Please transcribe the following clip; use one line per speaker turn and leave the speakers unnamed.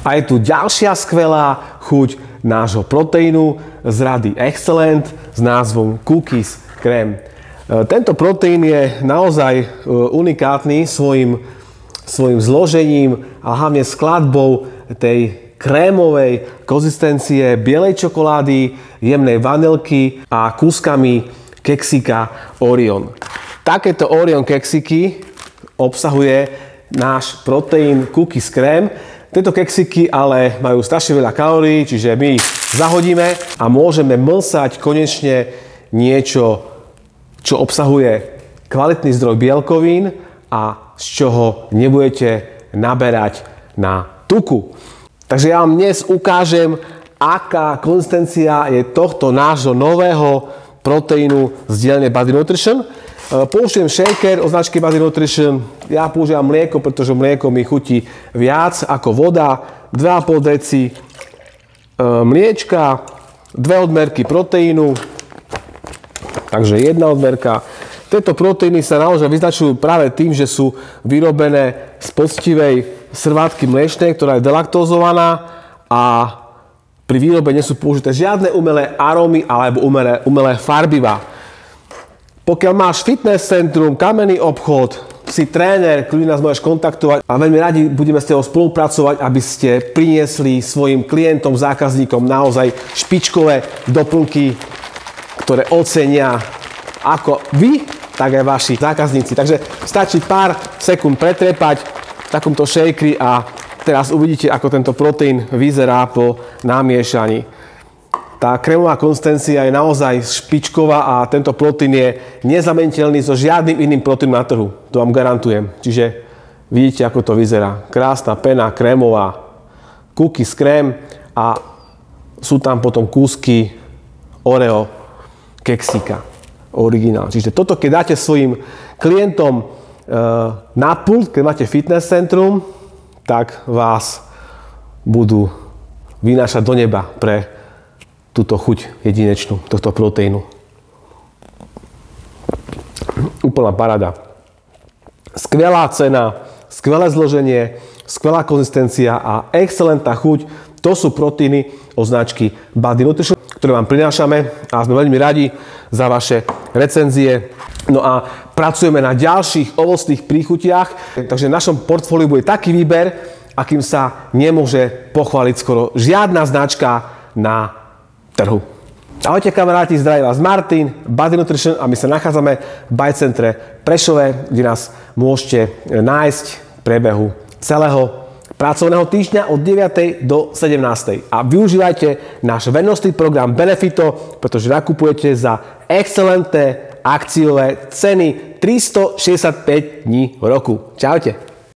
A je tu ďalšia skvelá chuť nášho proteínu z rady Excellent s názvom Cookies Krém. Tento proteín je naozaj unikátny svojim zložením a hlavne skladbou tej krémovej konzistencie bielej čokolády, jemnej vanilky a kúskami keksika Orion. Takéto Orion keksiky obsahuje náš proteín Cookies Krém. Tieto keksiky ale majú strašne veľa kalórií, čiže my ich zahodíme a môžeme mlsať konečne niečo, čo obsahuje kvalitný zdroj bielkovín a z čoho nebudete naberať na tuku. Takže ja vám dnes ukážem, aká konzistencia je tohto nášho nového proteínu z dielne Body Nutrition. Použijem shaker od značky Body Nutrition. Ja používam mlieko, pretože mlieko mi chutí viac ako voda. 2,5 deci mliečka, 2 odmerky proteínu, takže 1 odmerka. Tieto proteíny sa naozaj vyznačujú práve tým, že sú vyrobené z poctivej srvátky mliečnej, ktorá je delaktózovaná a pri výrobe nie sú použité žiadne umelé arómy alebo umelé farbivá. Pokiaľ máš fitness centrum, kamenný obchod, si tréner, kľudne nás môžeš kontaktovať a veľmi radi budeme s tebou spolupracovať, aby ste priniesli svojim klientom, zákazníkom naozaj špičkové doplnky, ktoré ocenia ako vy, tak aj vaši zákazníci. Takže stačí pár sekúnd pretrepať v takomto shakeri a teraz uvidíte, ako tento proteín vyzerá po namiešaní. Tá krémová konzistencia je naozaj špičková a tento proteín je nezameniteľný so žiadnym iným proteínom na trhu. To vám garantujem. Čiže vidíte, ako to vyzerá. Krásna pena, krémová, cookies krém a sú tam potom kúsky Oreo keksika. Originál. Čiže toto, keď dáte svojim klientom na pult, keď máte fitness centrum, tak vás budú vynášať do neba pre túto chuť jedinečnú, tohto proteínu. Úplná paráda. Skvelá cena, skvelé zloženie, skvelá konzistencia a excelentná chuť. To sú proteíny od značky Body Nutrition, ktoré vám prinášame a sme veľmi radi za vaše recenzie. No a pracujeme na ďalších ovocných príchutiach, takže v našom portfóliu bude taký výber, akým sa nemôže pochváliť skoro žiadna značka na trhu. Ahojte kamaráti, zdraví vás Martin, Body Nutrition a my sa nachádzame v Bajcentre Prešove, kde nás môžete nájsť v priebehu celého pracovného týždňa od 9. do 17. A využívajte náš vennostný program Benefito, pretože nakupujete za excelentné akciové ceny 365 dní v roku. Čaute.